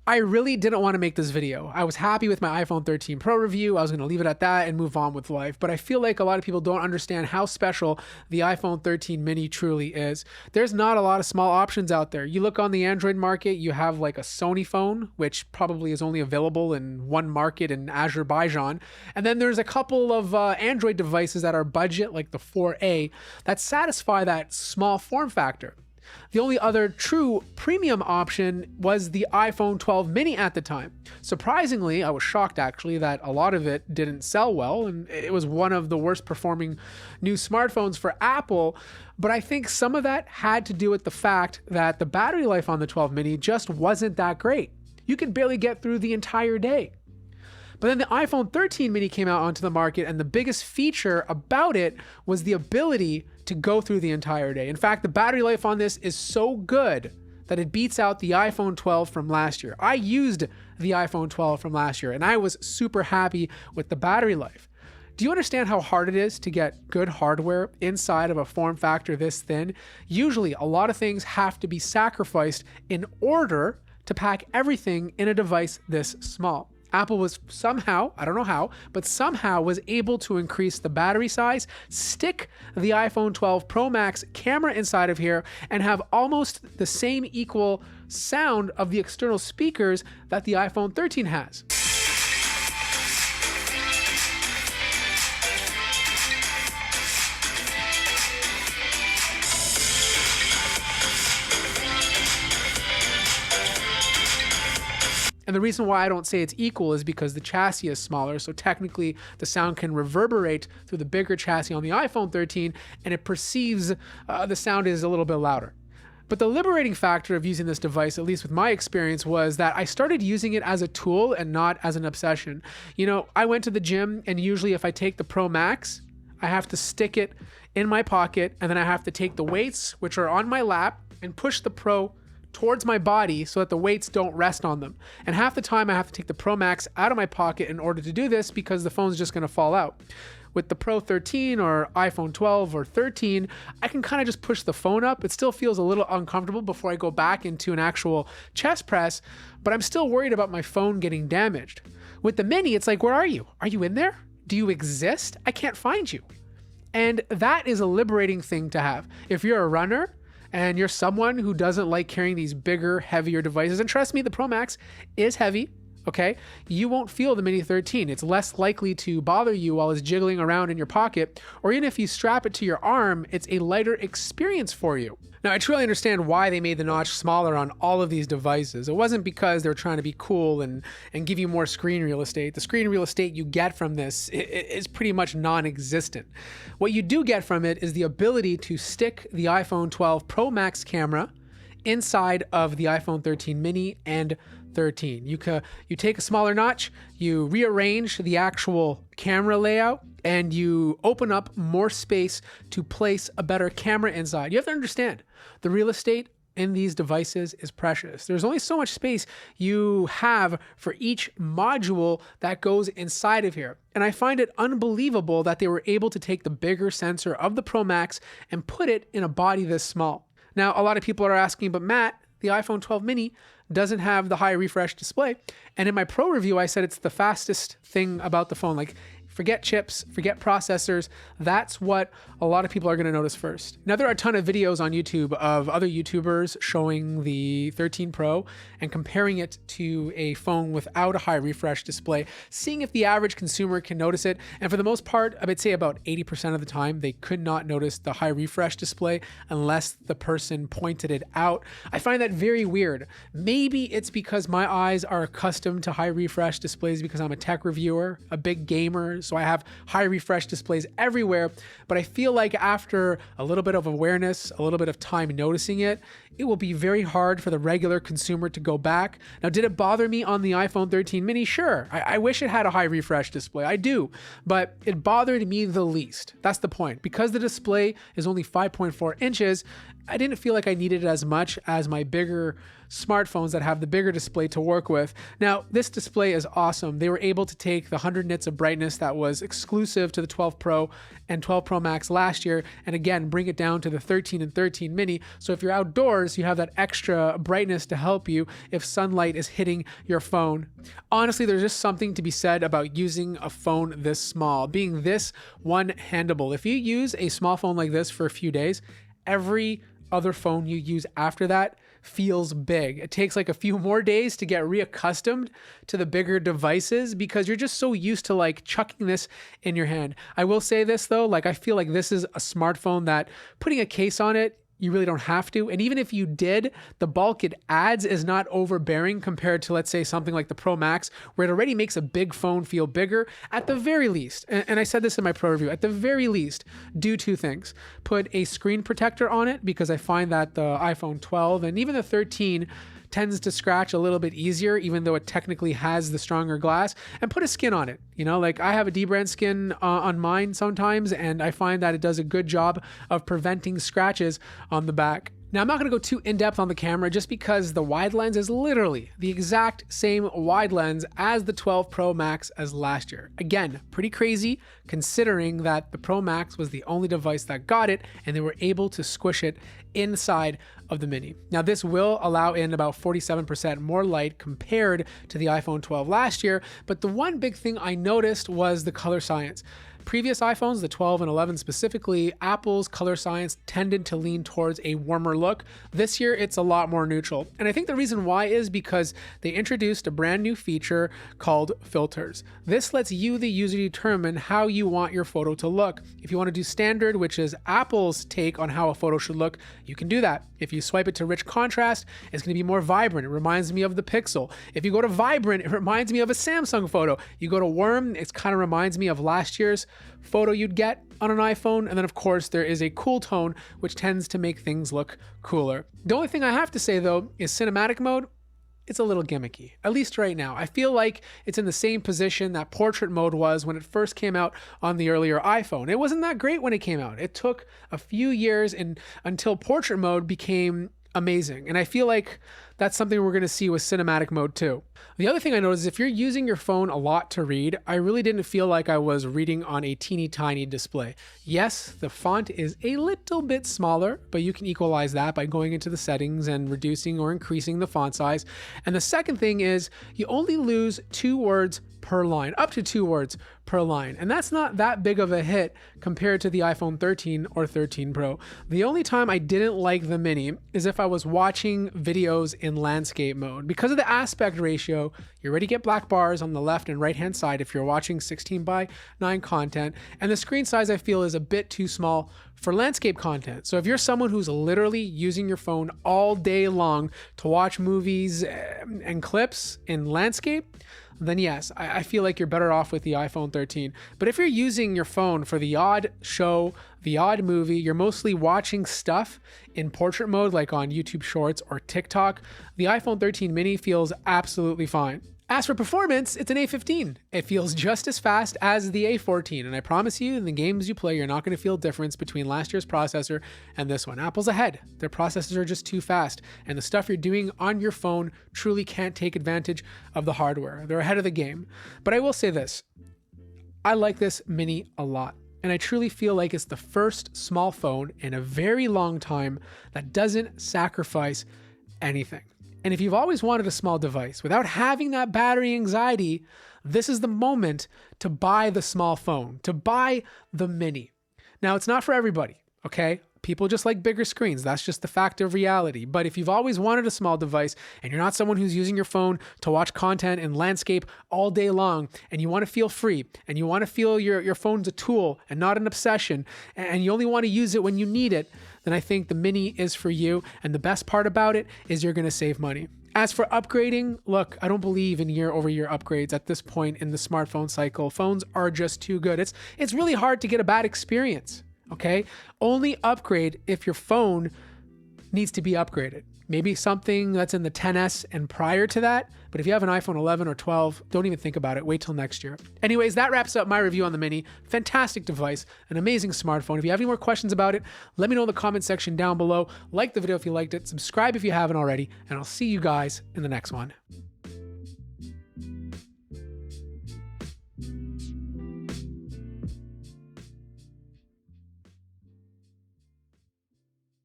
I really didn't want to make this video. I was happy with my iPhone 13 Pro review. I was going to leave it at that and move on with life. But I feel like a lot of people don't understand how special the iPhone 13 mini truly is. There's not a lot of small options out there. You look on the Android market, you have like a Sony phone, which probably is only available in one market in Azerbaijan. And then there's a couple of Android devices that are budget, like the 4A, that satisfy that small form factor. The only other true premium option was the iPhone 12 mini at the time. Surprisingly, I was shocked actually that a lot of it didn't sell well, and it was one of the worst performing new smartphones for Apple. But I think some of that had to do with the fact that the battery life on the 12 mini just wasn't that great. You could barely get through the entire day. But then the iPhone 13 mini came out onto the market, and the biggest feature about it was the ability to go through the entire day. In fact, the battery life on this is so good that it beats out the iPhone 12 from last year. I used the iPhone 12 from last year, and I was super happy with the battery life. Do you understand how hard it is to get good hardware inside of a form factor this thin? Usually, a lot of things have to be sacrificed in order to pack everything in a device this small. Apple was somehow, I don't know how, but somehow was able to increase the battery size, stick the iPhone 12 Pro Max camera inside of here, and have almost the same equal sound of the external speakers that the iPhone 13 has. And the reason why I don't say it's equal is because the chassis is smaller, so technically the sound can reverberate through the bigger chassis on the iPhone 13, and it perceives the sound is a little bit louder. But the liberating factor of using this device, at least with my experience, was that I started using it as a tool and not as an obsession. You know, I went to the gym, and usually if I take the Pro Max, I have to stick it in my pocket, and then I have to take the weights, which are on my lap, and push the Pro towards my body so that the weights don't rest on them. And half the time I have to take the Pro Max out of my pocket in order to do this because the phone's just going to fall out. With the Pro 13 or iPhone 12 or 13, I can kind of just push the phone up. It still feels a little uncomfortable before I go back into an actual chest press, but I'm still worried about my phone getting damaged. With the Mini, it's like, where are you? Are you in there? Do you exist? I can't find you. And that is a liberating thing to have. If you're a runner, and you're someone who doesn't like carrying these bigger, heavier devices, and trust me, the Pro Max is heavy, okay? You won't feel the Mini 13. It's less likely to bother you while it's jiggling around in your pocket, or even if you strap it to your arm, it's a lighter experience for you. Now, I truly understand why they made the notch smaller on all of these devices. It wasn't because they were trying to be cool and give you more screen real estate. The screen real estate you get from this is pretty much non-existent. What you do get from it is the ability to stick the iPhone 12 Pro Max camera inside of the iPhone 13 mini and 13. You take a smaller notch, you rearrange the actual camera layout, and you open up more space to place a better camera inside. You have to understand, the real estate in these devices is precious. There's only so much space you have for each module that goes inside of here. And I find it unbelievable that they were able to take the bigger sensor of the Pro Max and put it in a body this small. Now, a lot of people are asking, but Matt, the iPhone 12 mini doesn't have the high refresh display. And in my Pro review, I said it's the fastest thing about the phone. Like, forget chips, forget processors. That's what a lot of people are going to notice first. Now, there are a ton of videos on YouTube of other YouTubers showing the 13 Pro and comparing it to a phone without a high refresh display, seeing if the average consumer can notice it. And for the most part, I would say about 80% of the time, they could not notice the high refresh display unless the person pointed it out. I find that very weird. Maybe it's because my eyes are accustomed to high refresh displays because I'm a tech reviewer, a big gamer, so I have high refresh displays everywhere, but I feel like after a little bit of awareness, a little bit of time noticing it, it will be very hard for the regular consumer to go back. Now, did it bother me on the iPhone 13 mini? Sure. I wish it had a high refresh display. I do, but it bothered me the least. That's the point. Because the display is only 5.4 inches, I didn't feel like I needed it as much as my bigger smartphones that have the bigger display to work with. Now, this display is awesome. They were able to take the 100 nits of brightness that was exclusive to the 12 Pro and 12 Pro Max last year, and again, bring it down to the 13 and 13 mini. So if you're outdoors, you have that extra brightness to help you if sunlight is hitting your phone. Honestly, there's just something to be said about using a phone this small, being this one-handable. If you use a small phone like this for a few days, every other phone you use after that feels big. It takes like a few more days to get reaccustomed to the bigger devices because you're just so used to like chucking this in your hand. I will say this though, like I feel like this is a smartphone that putting a case on it, you really don't have to. And even if you did, the bulk it adds is not overbearing compared to, let's say, something like the Pro Max, where it already makes a big phone feel bigger. At the very least, and I said this in my pro review, at the very least, do two things. Put a screen protector on it, because I find that the iPhone 12 and even the 13 tends to scratch a little bit easier, even though it technically has the stronger glass, and put a skin on it. You know, like I have a dbrand skin on mine sometimes, and I find that it does a good job of preventing scratches on the back. Now, I'm not going to go too in-depth on the camera just because the wide lens is literally the exact same wide lens as the 12 Pro Max as last year. Again, pretty crazy considering that the Pro Max was the only device that got it and they were able to squish it inside of the Mini. Now, this will allow in about 47% more light compared to the iPhone 12 last year, but the one big thing I noticed was the color science. Previous iPhones, the 12 and 11 specifically, Apple's color science tended to lean towards a warmer look. This year, it's a lot more neutral. And I think the reason why is because they introduced a brand new feature called filters. This lets you, the user, determine how you want your photo to look. If you want to do standard, which is Apple's take on how a photo should look, you can do that. If you swipe it to rich contrast, it's going to be more vibrant. It reminds me of the Pixel. If you go to vibrant, it reminds me of a Samsung photo. You go to warm, it kind of reminds me of last year's photo you'd get on an iPhone. And then of course there is a cool tone, which tends to make things look cooler. The only thing I have to say though is cinematic mode. It's a little gimmicky, at least right now. I feel like it's in the same position that portrait mode was when it first came out on the earlier iPhone. It wasn't that great when it came out. It took a few years until portrait mode became amazing. And I feel like that's something we're going to see with cinematic mode too. The other thing I noticed is if you're using your phone a lot to read, I really didn't feel like I was reading on a teeny tiny display. Yes, the font is a little bit smaller, but you can equalize that by going into the settings and reducing or increasing the font size. And the second thing is you only lose 2 words per line, up to 2 words per line. And that's not that big of a hit compared to the iPhone 13 or 13 Pro. The only time I didn't like the Mini is if I was watching videos in landscape mode. Because of the aspect ratio, you already get black bars on the left and right hand side if you're watching 16:9 content. And the screen size I feel is a bit too small for landscape content. So if you're someone who's literally using your phone all day long to watch movies and clips in landscape, then yes, I feel like you're better off with the iPhone 13. But if you're using your phone for the odd show, the odd movie, you're mostly watching stuff in portrait mode like on YouTube Shorts or TikTok, the iPhone 13 mini feels absolutely fine. As for performance, it's an A15. It feels just as fast as the A14, and I promise you, in the games you play, you're not going to feel a difference between last year's processor and this one. Apple's ahead. Their processors are just too fast, and the stuff you're doing on your phone truly can't take advantage of the hardware. They're ahead of the game. But I will say this. I like this Mini a lot, and I truly feel like it's the first small phone in a very long time that doesn't sacrifice anything. And if you've always wanted a small device without having that battery anxiety, this is the moment to buy the small phone, to buy the Mini. Now, it's not for everybody, okay? People just like bigger screens. That's just the fact of reality. But if you've always wanted a small device and you're not someone who's using your phone to watch content in landscape all day long, and you want to feel free, and you want to feel your phone's a tool and not an obsession, and you only want to use it when you need it, then I think the Mini is for you. And the best part about it is you're going to save money. As for upgrading, look, I don't believe in year-over-year upgrades at this point in the smartphone cycle. Phones are just too good. It's really hard to get a bad experience, okay? Only upgrade if your phone needs to be upgraded. Maybe something that's in the XS and prior to that. But if you have an iPhone 11 or 12, don't even think about it. Wait till next year. Anyways, that wraps up my review on the Mini. Fantastic device, an amazing smartphone. If you have any more questions about it, let me know in the comment section down below. Like the video if you liked it, subscribe if you haven't already, and I'll see you guys in the next one.